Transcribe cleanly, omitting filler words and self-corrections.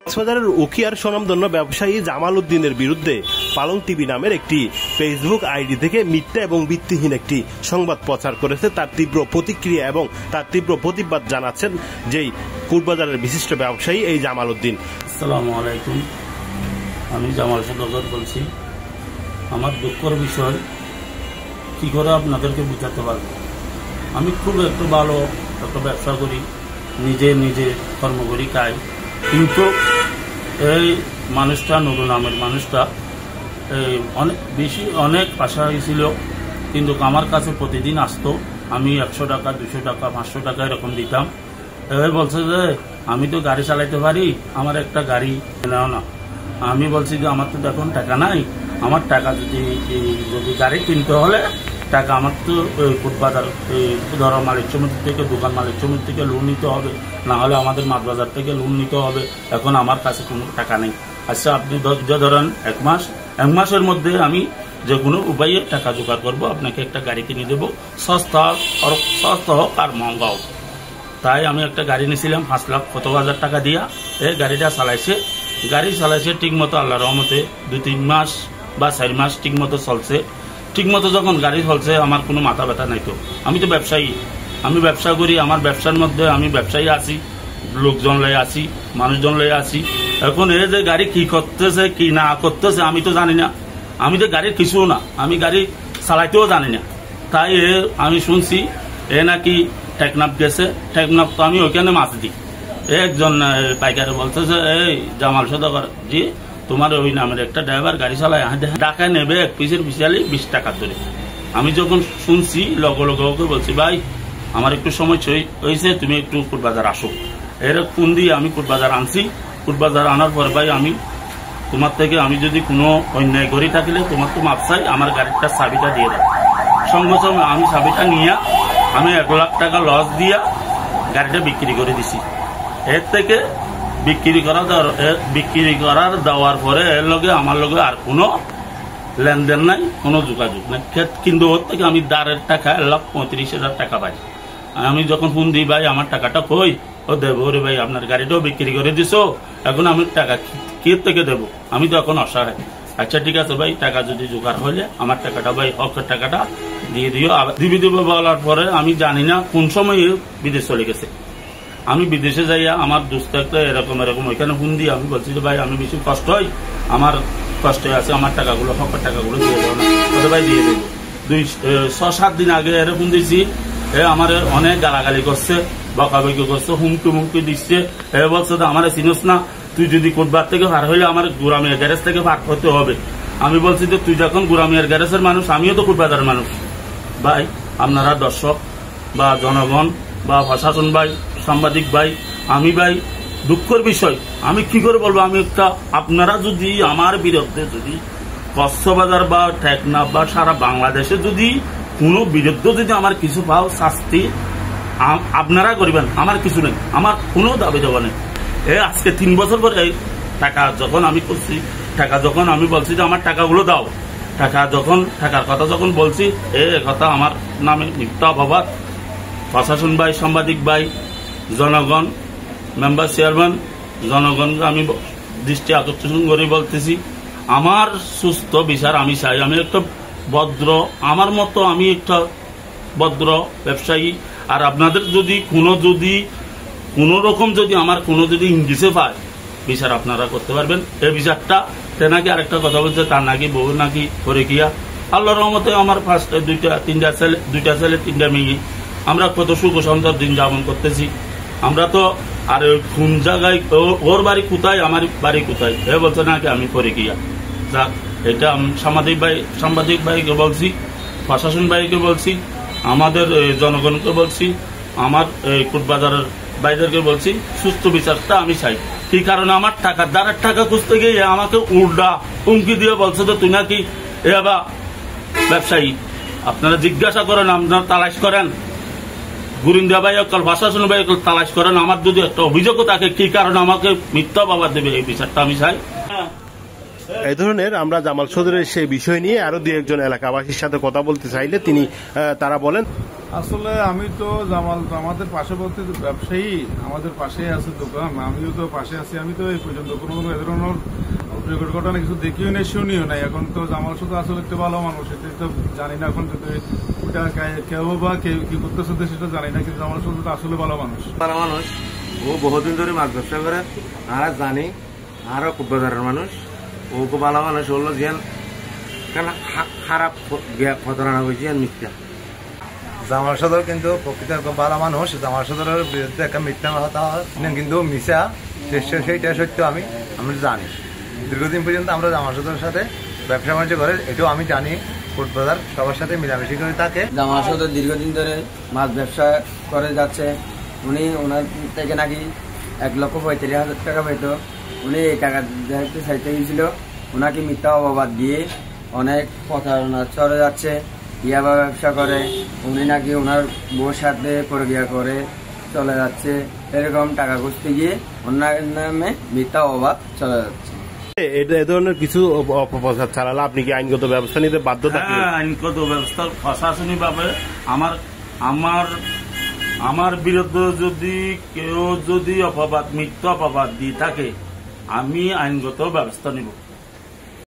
কক্সবাজারের উখিয়ার স্বনামধন্য ব্যবসায়ী জামাল উদ্দিনের বিরুদ্ধে পালং টিভি নামের একটি ফেসবুক আইডি থেকে মিথ্যা এবং ভিত্তিহীন একটি সংবাদ প্রচার করেছে। তার তীব্র প্রতিক্রিয়া এবং তার তীব্র প্রতিবাদ জানাচ্ছেন যেই কোর্টবাজারের বিশিষ্ট ব্যবসায়ী এই জামাল উদ্দিন। আসসালামু আলাইকুম, আমি জামাল সদাগর বলছি। আমার দুঃখের বিষয় কি করে আপনাদেরকে বুঝাতে পারবো। আমি খুব একটু ভালো একটা ব্যবসা করি, নিজে কর্ম করি, খাই, কিন্তু এই মানুষটা নুরু নামের মানুষটা অনেক আশা হয়েছিল, কিন্তু আমার কাছে প্রতিদিন আসতো। আমি 100 টাকা, 200 টাকা, 500 টাকা এরকম দিতাম। এবার বলছে যে আমি তো গাড়ি চালাইতে পারি, আমার একটা গাড়ি নেও না। আমি বলছি যে আমার তো এখন টাকা নাই, আমার টাকা যদি গাড়ি কিনতে হলে টাকা আমার তো কোর্টবাজার ধরো মালিক সমিতি থেকে, দোকান মালিক সমিতি থেকে লোন নিতে হবে, না হলে আমাদের মাঠবাজার থেকে লোন নিতে হবে। এখন আমার কাছে কোনো টাকা নেই। আচ্ছা, আপনি ধরেন এক মাসের মধ্যে আমি যে কোনো উপায়ে টাকা জোগাড় করবো, আপনাকে একটা গাড়ি কিনে দেবো, সস্তা হোক আর মহঙ্গা হোক। তাই আমি একটা গাড়ি নিয়েছিলাম 5,70,000 টাকা দিয়া। এই গাড়িটা চালাইছে ঠিক মতো, আল্লাহ রহমতে 2-3 মাস বা 4 মাস ঠিক মতো চলছে। ঠিক মতো যখন গাড়ি চলছে আমার কোনো মাথা ব্যথা নাই। তো আমি তো ব্যবসায়ী, আমি ব্যবসা করি, আমার ব্যবসার মধ্যে আমি ব্যবসায়ী আছি, লোকজন লয়ে আছি, মানুষজন লয়ে আছি। এখন এই যে গাড়ি কি করতেছে কি না করতেছে আমি তো জানি না, আমি তো গাড়ির কিছু না, আমি গাড়ি চালাইতেও জানি না। তাই আমি শুনছি এ নাকি টেকনাফ গেছে, টেকনাফ তো আমি ওইখানে মাছ দিই। একজন পাইকারে বলতেছে, এই জামাল সদাগর জি, তোমার ওই নামের একটা ড্রাইভার গাড়ি চালায়, ঢাকায় নেবে এক পিসের বিশালি 20 টাকা ধরে। আমি যখন শুনছি লগে ওকে বলছি, ভাই আমার একটু সময় হয়েছে, তুমি একটু কোর্টবাজার আসো। এরকম দিয়ে আমি কোর্টবাজার আনছি। কোর্টবাজার আনার পর ভাই আমি তোমার থেকে আমি যদি কোনো অন্যায় করি থাকলে তোমার তো মাপ চাই, আমার গাড়িটার চাবিটা দিয়ে দাও। সঙ্গে সঙ্গে আমি চাবিটা নিয়ে আমি 1 লাখ টাকা লস দিয়া গাড়িটা বিক্রি করে দিছি। এর থেকে বিক্রি করার দেওয়ার পরে এর লগে আমার লগে আর কোনো লেনদেন নাই, কোনো যোগাযোগ নাই। কিন্তু ওর থেকে আমি দাঁড়ের টাকা 1,35,000 টাকা পাই। আমি যখন ফোন দিই, ভাই আমার টাকাটা কই, ও দেবো রে ভাই, আপনার গাড়িটাও বিক্রি করে দিছো, এখন আমি টাকা কি থেকে দেবো, আমি তো এখন অসহায়। আচ্ছা ঠিক আছে ভাই, টাকা যদি জোগাড় হলে আমার টাকাটা ভাই হকের টাকাটা দিয়ে দিও। দিব বলার পরে আমি জানি না কোন সময় বিদেশ চলে গেছে। আমি বিদেশে যাইয়া আমার দোস্ত একটা এরকম ওইখানে ফোন দিয়ে আমি বলছি যে ভাই আমি বেশি কষ্ট হয়, আমার কষ্টে আছে, আমার টাকাগুলো হকের টাকাগুলো দিয়ে দেবো না। ওদের ভাই দিয়ে দেবো। 6-7 দিন আগে ফোন দিয়েছি, আমার অনেক গালাগালি করছে, বকাবকি করছে, হুমকি দিচ্ছে। বলছে তো আমার চিনোস না, তুই যদি কোর্টবার থেকে পার হইলে আমার গুরামিয়া গ্যারেজ থেকে পার করতে হবে। আমি বলছি যে তুই যখন গুরামিয়ার গ্যারেজের মানুষ, আমিও তো কোর্টবাজারের মানুষ। ভাই আপনারা দর্শক বা জনগণ বা প্রশাসন ভাই, সাংবাদিক ভাই, আমি ভাই দুঃখের বিষয় আমি কি করে বলবো, আমি একটা আপনারা যদি আমার বিরুদ্ধে যদি কক্সবাজার বা টেকনাফ বা সারা বাংলাদেশে যদি কোনো বিরুদ্ধে যদি আমার কিছু পাও, শাস্তি আপনারা করবেন, আমার কিছু নেই, আমার কোনো দাবি দেওয়া নেই। আজকে 3 বছর পরে এই টাকা যখন আমি করছি, টাকা যখন আমি বলছি যে আমার টাকাগুলো দাও, টাকার কথা যখন বলছি, কথা আমার নামে মিথ্যা অপবাদ। প্রশাসন ভাই, সাংবাদিক ভাই, জনগণ, মেম্বার চেয়ারম্যান, জনগণকে আমি দৃষ্টি আকর্ষণ করে বলতেছি, আমার সুস্থ বিচার আমি চাই। আমি একটা ভদ্র, আমার মতো আমি একটা ভদ্র ব্যবসায়ী। আর আপনাদের যদি কোনো রকম যদি আমার কোনো যদি ইংলিশে পায় বিচার আপনারা করতে পারবেন। এই বিচারটা তে নাকি আরেকটা কথা বলছে, তার নাকি বউ নাকি করে গিয়া। আল্লাহর রহমতে আমার ফার্স্টে 2টা ছেলে 3টা মেয়ে, আমরা কত সুখ সুন্দর দিন যাপন করতেছি। আমরা তো আর কোন জায়গায় ওর বাড়ি কোথায়, আমার বাড়ি কোথায়, বলছে নাকি আমি করে গিয়া। যাক, এটা সাংবাদিক ভাইকে বলছি, প্রশাসন ভাইকে বলছি, আমাদের জনগণকে বলছি, আমার কোর্টবাজারের ভাইদেরকে বলছি, সুস্থ বিচারটা আমি চাই। কি কারণে আমার দাঁড়ের টাকা খুঁজতে গিয়ে আমাকে উল্টা হুমকি দিয়ে বলছে যে তুই নাকি এবার ব্যবসায়ী। আপনারা জিজ্ঞাসা করেন, আপনারা তালাশ করেন, গুরিন্দা ভাই অকল, প্রশাসন ভাই অকল তালাশ করেন। আমার যদি একটা অভিযোগও থাকে, কি কারণে আমাকে মিথ্যা বাবা দেবে, এই বিচারটা আমি চাই। এই ধরনের আমরা জামাল সদরের সেই বিষয় নিয়ে আরো 2-1 জন এলাকাবাসীর সাথে কথা বলতে চাইলে তারা বলেন, আসলে আমি তো আমাদের পার্শ্ববর্তী ব্যবসায়ী, আমাদের পাশেই আছে দোকান, আমিও তো পাশে আছি। আমি তো এই পর্যন্ত কোনো এ ধরনের ঘটনা কিছু দেখিও নাই, শুনিও নাই। এখন তো জামাল শুধু আসলে একটা ভালো মানুষ, এটাই তো জানি না। এখন যদি ওটা কেউ বা কেউ কি করতেছে সেটা জানি না, কিন্তু জামাল শুধু আসলে ভালো মানুষ। ভালো মানুষ, ও বহুদিন ধরে মাছ ব্যবসা করে, আর জানি আরো খুব বাজারের মানুষ। ও খুব ভালো মানুষ হলো যে খারাপ প্রতারণা হয়েছে মিথ্যা। জামাল সদর কিন্তু প্রকৃত ভালো মানুষ। জামাল সদরের বিরুদ্ধে একটা মিথ্যা কথা কিন্তু মিশা সেইটা সত্য আমি জানি। দীর্ঘদিন পর্যন্ত আমরা জামাল সদরের সাথে ব্যবসা বাণিজ্য করে, এটাও আমি জানি। ফুড বাজার সবার সাথে মিলামিশি করে থাকে। জামাল সদর দীর্ঘদিন ধরে মাছ ব্যবসা করে যাচ্ছে। উনি ওনার থেকে নাকি 1,35,000 টাকা পেত। উনি এই টাকা যেহেতু চাইতে গিয়েছিল, ওনাকে মিথ্যা অপবাদ দিয়ে অনেক প্রতারণা চলে যাচ্ছে। ইয়াবা ব্যবসা করে, উনি নাকি ওনার বউর সাথে প্রক্রিয়া করে চলে যাচ্ছে। এরকম টাকা খুঁজতে গিয়ে ওনার নামে মিথ্যা অপবাদ চলে যাচ্ছে। এ ধরনের কিছু অপপ্রচার চালালে আপনি কি আইনগত ব্যবস্থা নিতে বাধ্য থাকবেন? আইনগত ব্যবস্থা প্রশাসনিক ভাবে আমার বিরুদ্ধে যদি কেউ যদি মিথ্যা অপবাদ দিয়ে থাকে, আমি আইনগত ব্যবস্থা নিব।